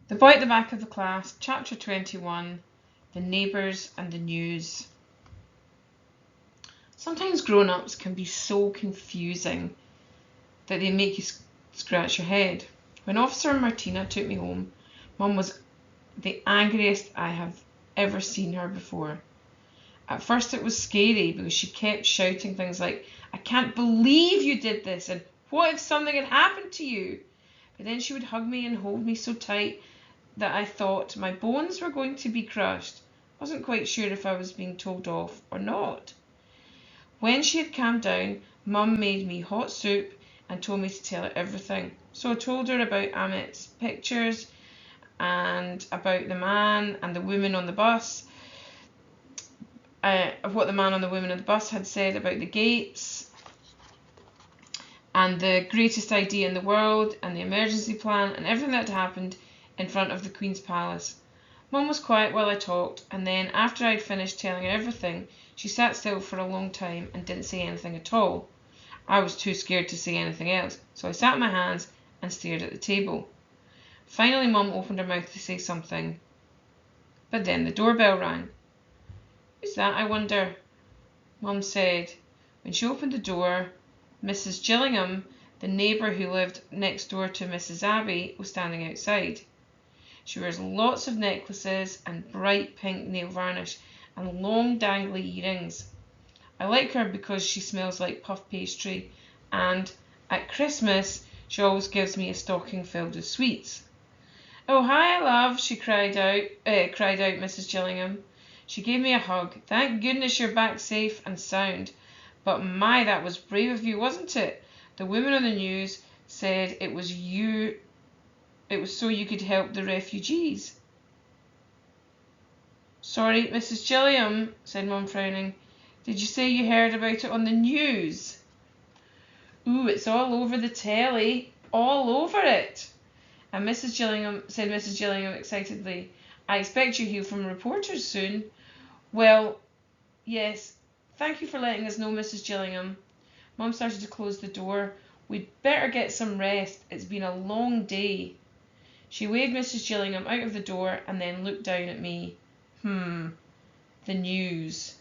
The boy at the back of the class, chapter 21, the neighbours and the news. Sometimes grown-ups can be so confusing that they make you scratch your head. When Officer Martina took me home, Mum was the angriest I have ever seen her before. At first it was scary because she kept shouting things like, "I can't believe you did this," and "What if something had happened to you?" But then she would hug me and hold me so tight that I thought my bones were going to be crushed. I wasn't quite sure if I was being told off or not. When she had calmed down, Mum made me hot soup and told me to tell her everything. So I told her about Amit's pictures and about the man and the woman on the bus, of what the man and the woman on the bus had said about the gates and the greatest idea in the world and the emergency plan and everything that had happened in front of the Queen's Palace. Mum was quiet while I talked, and then after I'd finished telling her everything, she sat still for a long time and didn't say anything at all. I was too scared to say anything else, so I sat on my hands and stared at the table. Finally, Mum opened her mouth to say something, but then the doorbell rang. "Who's that, I wonder?" Mum said. When she opened the door, Mrs. Gillingham, the neighbour who lived next door to Mrs. Abbey, was standing outside. She wears lots of necklaces and bright pink nail varnish and long dangly earrings. I like her because she smells like puff pastry, and at Christmas she always gives me a stocking filled with sweets. "Oh, hi, love," she cried out Mrs. Gillingham. She gave me a hug. "Thank goodness you're back safe and sound. But my, that was brave of you, wasn't it? The woman on the news said it was so you could help the refugees." "Sorry, Mrs. Gillingham," said Mum, frowning. "Did you say you heard about it on the news?" "Ooh, it's all over the telly. All over it." And Mrs. Gillingham excitedly. "I expect you'll hear from reporters soon." "Well, yes. Thank you for letting us know, Mrs. Gillingham." Mum started to close the door. "We'd better get some rest. It's been a long day." She waved Mrs. Gillingham out of the door and then looked down at me. The news.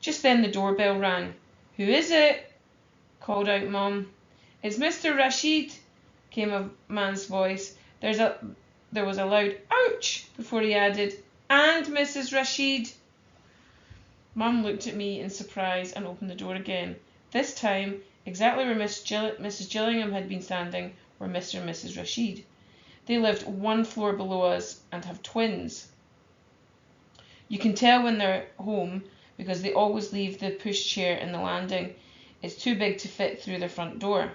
Just then the doorbell rang. "Who is it?" called out Mum. "It's Mr. Rashid," came a man's voice. There was a loud "ouch" before he added, "and Mrs. Rashid." Mum looked at me in surprise and opened the door again. This time, exactly where Mrs. Gillingham had been standing, were Mr. and Mrs. Rashid. They lived one floor below us and have twins. You can tell when they're home because they always leave the pushchair in the landing. It's too big to fit through their front door.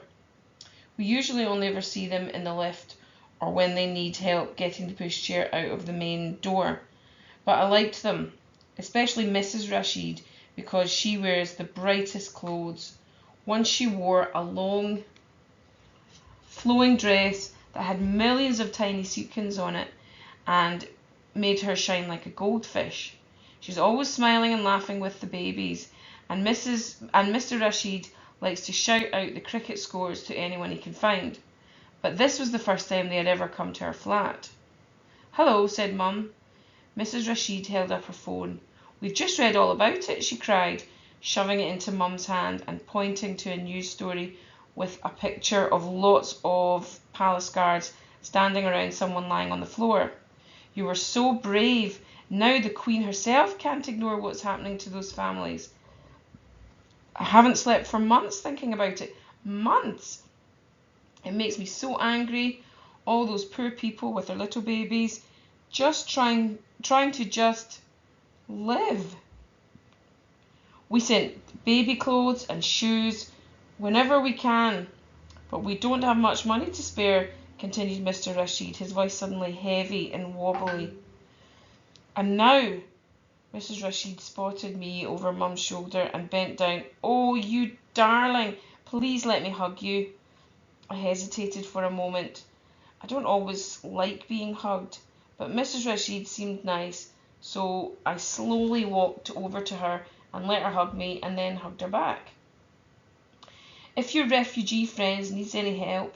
We usually only ever see them in the lift or when they need help getting the pushchair out of the main door. But I liked them, especially Mrs. Rashid, because she wears the brightest clothes. Once she wore a long, flowing dress that had millions of tiny sequins on it and made her shine like a goldfish. She's always smiling and laughing with the babies, and Mr. Rashid likes to shout out the cricket scores to anyone he can find. But this was the first time they had ever come to our flat. "Hello," said Mum. Mrs. Rashid held up her phone. "We've just read all about it," she cried, shoving it into Mum's hand and pointing to a news story with a picture of lots of palace guards standing around someone lying on the floor. "You were so brave. Now the Queen herself can't ignore what's happening to those families. I haven't slept for months thinking about it. Months. It makes me so angry. All those poor people with their little babies, just trying to just live. We sent baby clothes and shoes whenever we can, but we don't have much money to spare," continued Mr. Rashid, his voice suddenly heavy and wobbly. "And now," Mrs. Rashid spotted me over Mum's shoulder and bent down. "Oh, you darling, please let me hug you." I hesitated for a moment. I don't always like being hugged, but Mrs. Rashid seemed nice, so I slowly walked over to her and let her hug me and then hugged her back. "If your refugee friends needs any help,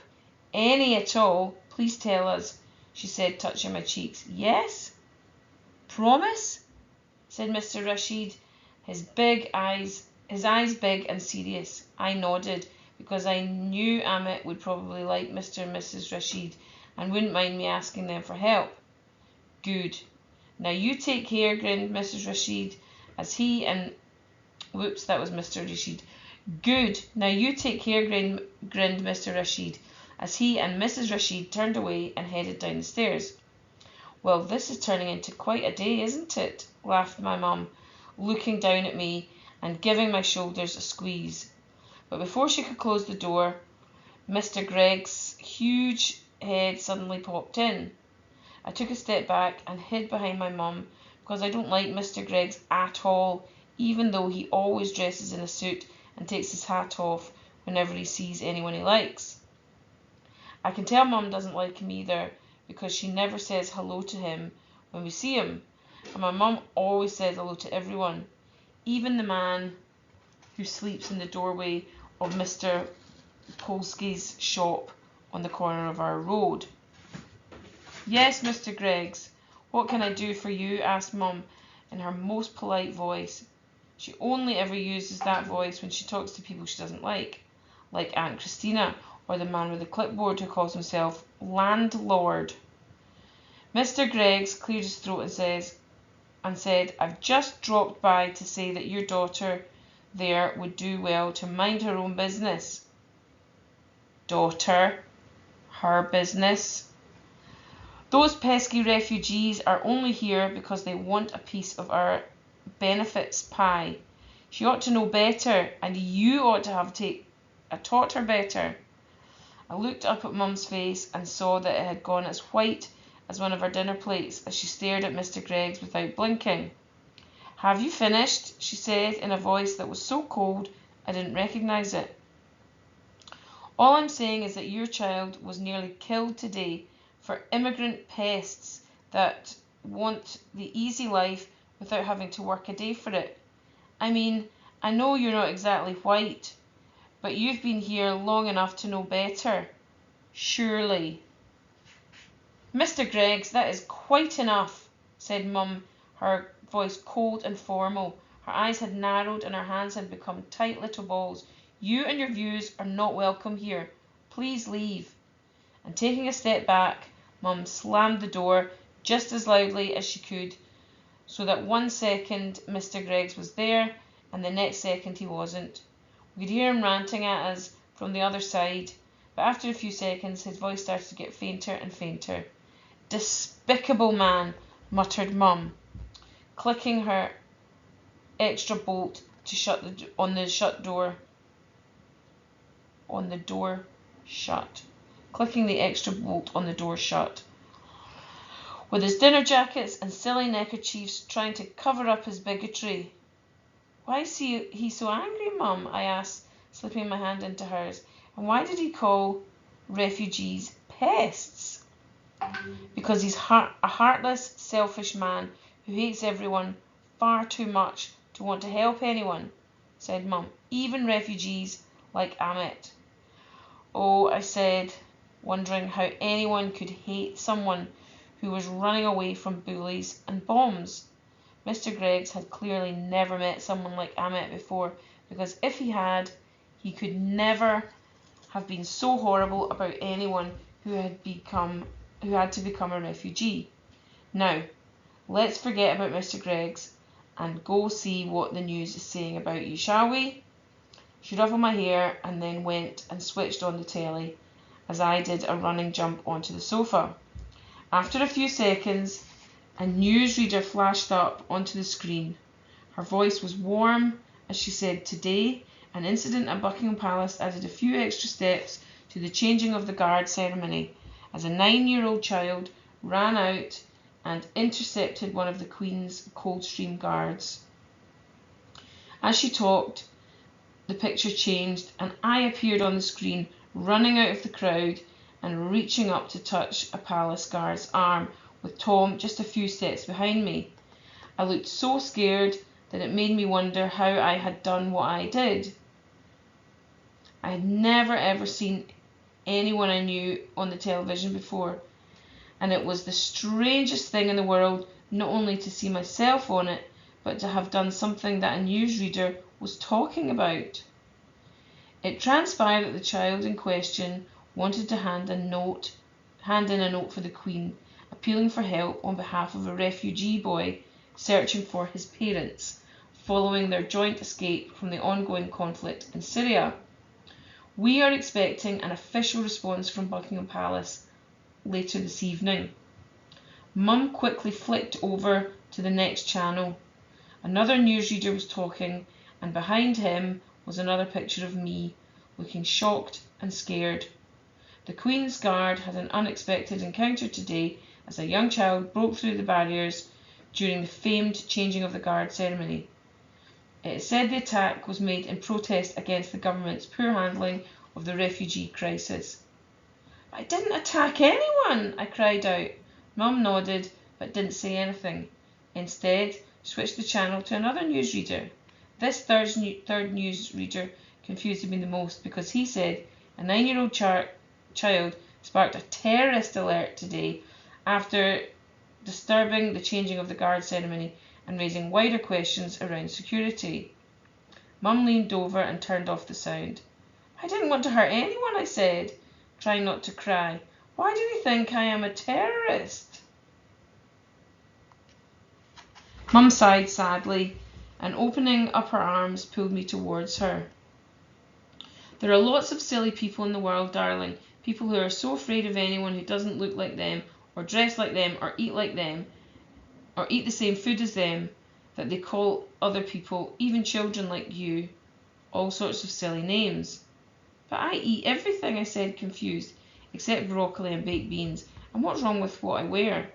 any at all, please tell us," she said, touching my cheeks. Yes? Promise? Said Mr. Rashid, his eyes big and serious. I nodded, because I knew Amit would probably like Mr. and Mrs. Rashid and wouldn't mind me asking them for help. Good. Now you take care, grinned Mrs. Rashid, as he and... Whoops, that was Mr. Rashid. Good. Now you take care, grinned Mr. Rashid, as he and Mrs. Rashid turned away and headed down the stairs. Well, this is turning into quite a day, isn't it? Laughed my mum, looking down at me and giving my shoulders a squeeze. But before she could close the door, Mr. Gregg's huge head suddenly popped in. I took a step back and hid behind my mum, because I don't like Mr. Gregg's at all, even though he always dresses in a suit and takes his hat off whenever he sees anyone he likes. I can tell Mum doesn't like him either, because she never says hello to him when we see him, and my mum always says hello to everyone, even the man who sleeps in the doorway of Mr. Polsky's shop on the corner of our road. Yes, Mr. Greggs, what can I do for you? Asked Mum in her most polite voice. She only ever uses that voice when she talks to people she doesn't like Aunt Christina or the man with the clipboard who calls himself landlord. Mr. Greggs cleared his throat and said, I've just dropped by to say that your daughter there would do well to mind her own business. Daughter? Her business? Those pesky refugees are only here because they want a piece of our benefits pie. She ought to know better, and you ought to have taught her better. I looked up at Mum's face and saw that it had gone as white as one of her dinner plates as she stared at Mr. Greggs without blinking. Have you finished? She said in a voice that was so cold I didn't recognise it. All I'm saying is that your child was nearly killed today for immigrant pests that want the easy life without having to work a day for it. I mean, I know you're not exactly white, but you've been here long enough to know better. Surely. Mr. Greggs, that is quite enough, said Mum, her voice cold and formal. Her eyes had narrowed and her hands had become tight little balls. You and your views are not welcome here. Please leave. And taking a step back, Mum slammed the door just as loudly as she could, so that 1 second Mr. Greggs was there and the next second he wasn't. We could hear him ranting at us from the other side, but after a few seconds his voice started to get fainter and fainter. Despicable man, muttered Mum, clicking her extra bolt to shut clicking the extra bolt on the door shut. With his dinner jackets and silly neckerchiefs trying to cover up his bigotry. Why is he so angry, Mum? I asked, slipping my hand into hers. And why did he call refugees pests? Because he's a heartless, selfish man who hates everyone far too much to want to help anyone, said Mum, even refugees like Amit. Oh, I said, wondering how anyone could hate someone who was running away from bullies and bombs. Mr. Greggs had clearly never met someone like Amit before, because if he had, he could never have been so horrible about anyone who had to become a refugee. Now, let's forget about Mr. Greggs and go see what the news is saying about you, shall we? She ruffled my hair and then went and switched on the telly as I did a running jump onto the sofa. After a few seconds, a newsreader flashed up onto the screen. Her voice was warm as she said, Today, an incident at Buckingham Palace added a few extra steps to the changing of the guard ceremony as a 9-year-old child ran out and intercepted one of the Queen's Coldstream guards. As she talked, the picture changed and I appeared on the screen, running out of the crowd and reaching up to touch a palace guard's arm, with Tom just a few steps behind me. I looked so scared that it made me wonder how I had done what I did. I had never ever seen anyone I knew on the television before, and it was the strangest thing in the world not only to see myself on it, but to have done something that a newsreader was talking about. It transpired that the child in question wanted to hand in a note for the Queen, appealing for help on behalf of a refugee boy searching for his parents, following their joint escape from the ongoing conflict in Syria. We are expecting an official response from Buckingham Palace later this evening. Mum quickly flicked over to the next channel. Another newsreader was talking, and behind him was another picture of me, looking shocked and scared. The Queen's Guard had an unexpected encounter today as a young child broke through the barriers during the famed changing of the guard ceremony. It is said the attack was made in protest against the government's poor handling of the refugee crisis. "I didn't attack anyone," I cried out. Mum nodded but didn't say anything. Instead, switched the channel to another newsreader. This third newsreader confused me the most because he said a 9-year-old child sparked a terrorist alert today after disturbing the changing of the guard ceremony and raising wider questions around security. Mum leaned over and turned off the sound. "I didn't want to hurt anyone," I said, trying not to cry. "Why do you think I am a terrorist?" Mum sighed sadly and, opening up her arms, pulled me towards her. "There are lots of silly people in the world, darling. People who are so afraid of anyone who doesn't look like them, or dress like them, or eat like them, or eat the same food as them, that they call other people, even children like you, all sorts of silly names." "But I eat everything," I said, confused, "except broccoli and baked beans. And what's wrong with what I wear?"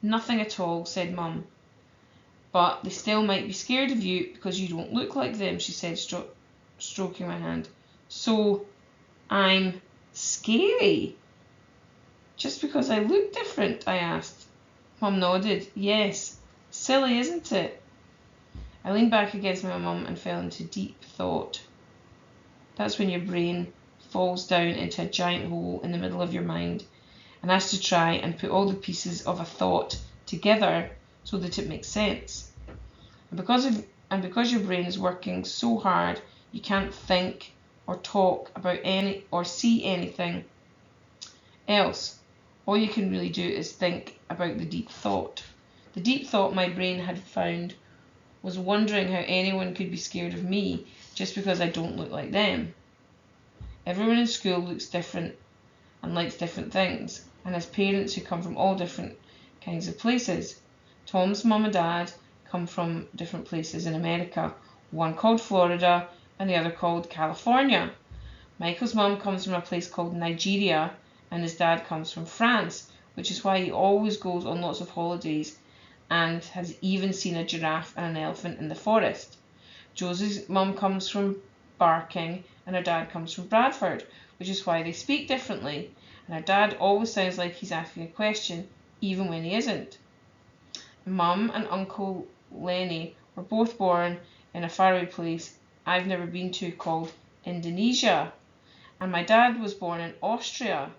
"Nothing at all," said Mum. "But they still might be scared of you because you don't look like them," she said, stroking my hand. "So I'm scary just because I look different?" I asked. Mum nodded. "Yes. Silly, isn't it?" I leaned back against my mum and fell into deep thought. That's when your brain falls down into a giant hole in the middle of your mind and has to try and put all the pieces of a thought together so that it makes sense. And because your brain is working so hard, you can't think or talk about any or see anything else. All you can really do is think about the deep thought. The deep thought my brain had found was wondering how anyone could be scared of me just because I don't look like them. Everyone in school looks different and likes different things, and has parents who come from all different kinds of places. Tom's mum and dad come from different places in America, one called Florida and the other called California. Michael's mum comes from a place called Nigeria, and his dad comes from France, which is why he always goes on lots of holidays and has even seen a giraffe and an elephant in the forest. Josie's mum comes from Barking and her dad comes from Bradford, which is why they speak differently, and her dad always sounds like he's asking a question even when he isn't. Mum and Uncle Lenny were both born in a faraway place I've never been to called Indonesia, and my dad was born in Austria.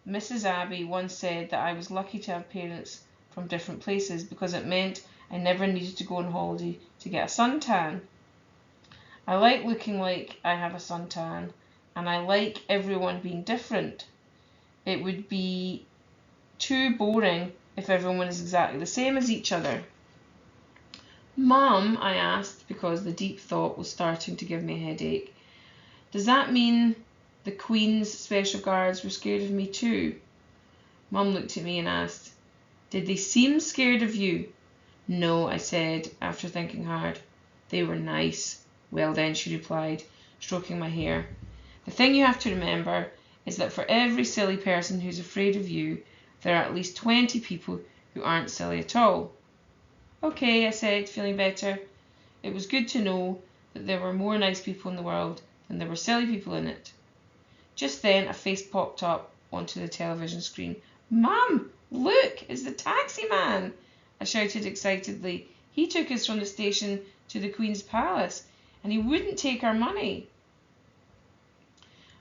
Mrs. Abbey once said that I was lucky to have parents from different places because it meant I never needed to go on holiday to get a suntan. I like looking like I have a suntan, and I like everyone being different. It would be too boring if everyone is exactly the same as each other. "Mum," I asked, because the deep thought was starting to give me a headache, "does that mean the Queen's special guards were scared of me too?" Mum looked at me and asked, "Did they seem scared of you?" "No," I said, after thinking hard. "They were nice." "Well then," she replied, stroking my hair, "the thing you have to remember is that for every silly person who's afraid of you, there are at least 20 people who aren't silly at all." "Okay," I said, feeling better. It was good to know that there were more nice people in the world than there were silly people in it. Just then a face popped up onto the television screen. "Mum, look, it's the taxi man!" I shouted excitedly. "He took us from the station to the Queen's Palace, and he wouldn't take our money."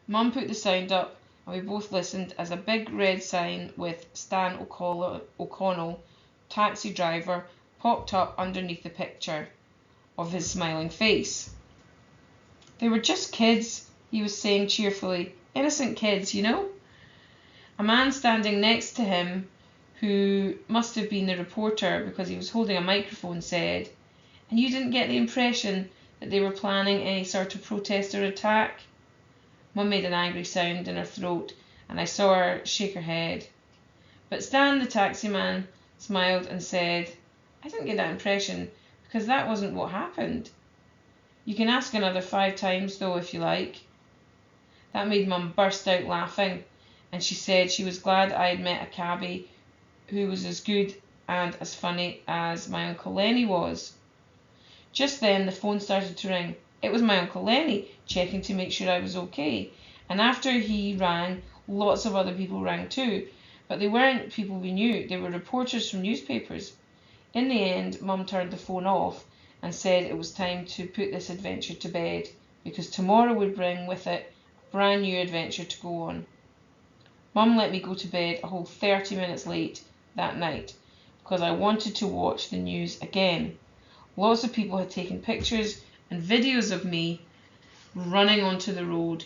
Mum put the sound up and we both listened as a big red sign with Stan O'Connell, taxi driver, popped up underneath the picture of his smiling face. They were just kids, he was saying cheerfully. Innocent kids, you know? A man standing next to him, who must have been the reporter because he was holding a microphone, said, "And you didn't get the impression that they were planning any sort of protest or attack?" Mum made an angry sound in her throat, and I saw her shake her head. But Stan, the taximan, smiled and said, "I didn't get that impression because that wasn't what happened. You can ask another 5 times though if you like." That made Mum burst out laughing, and she said she was glad I had met a cabbie who was as good and as funny as my Uncle Lenny was. Just then the phone started to ring. It was my Uncle Lenny, checking to make sure I was okay. And after he rang, lots of other people rang too. But they weren't people we knew, they were reporters from newspapers. In the end, Mum turned the phone off and said it was time to put this adventure to bed, because tomorrow would bring with it a brand new adventure to go on. Mum let me go to bed a whole 30 minutes late that night because I wanted to watch the news again. Lots of people had taken pictures and videos of me running onto the road.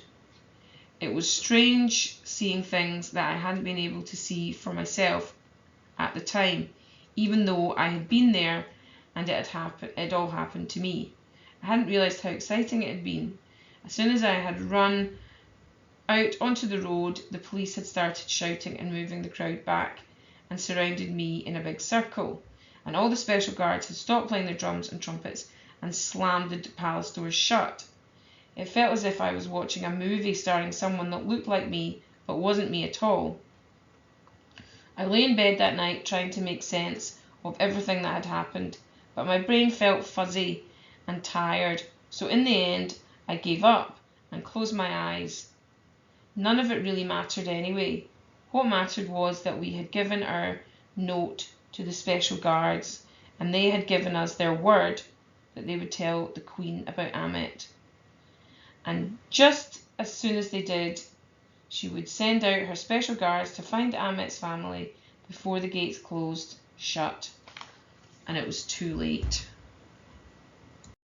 It was strange seeing things that I hadn't been able to see for myself at the time, even though I had been there and it all happened to me. I hadn't realised how exciting it had been. As soon as I had run out onto the road, the police had started shouting and moving the crowd back and surrounded me in a big circle, and all the special guards had stopped playing their drums and trumpets and slammed the palace doors shut. It felt as if I was watching a movie starring someone that looked like me but wasn't me at all. I lay in bed that night trying to make sense of everything that had happened, but my brain felt fuzzy and tired, so in the end I gave up and closed my eyes. None of it really mattered anyway. What mattered was that we had given our note to the special guards, and they had given us their word that they would tell the Queen about Amit. And just as soon as they did, she would send out her special guards to find Amit's family before the gates closed shut. And it was too late.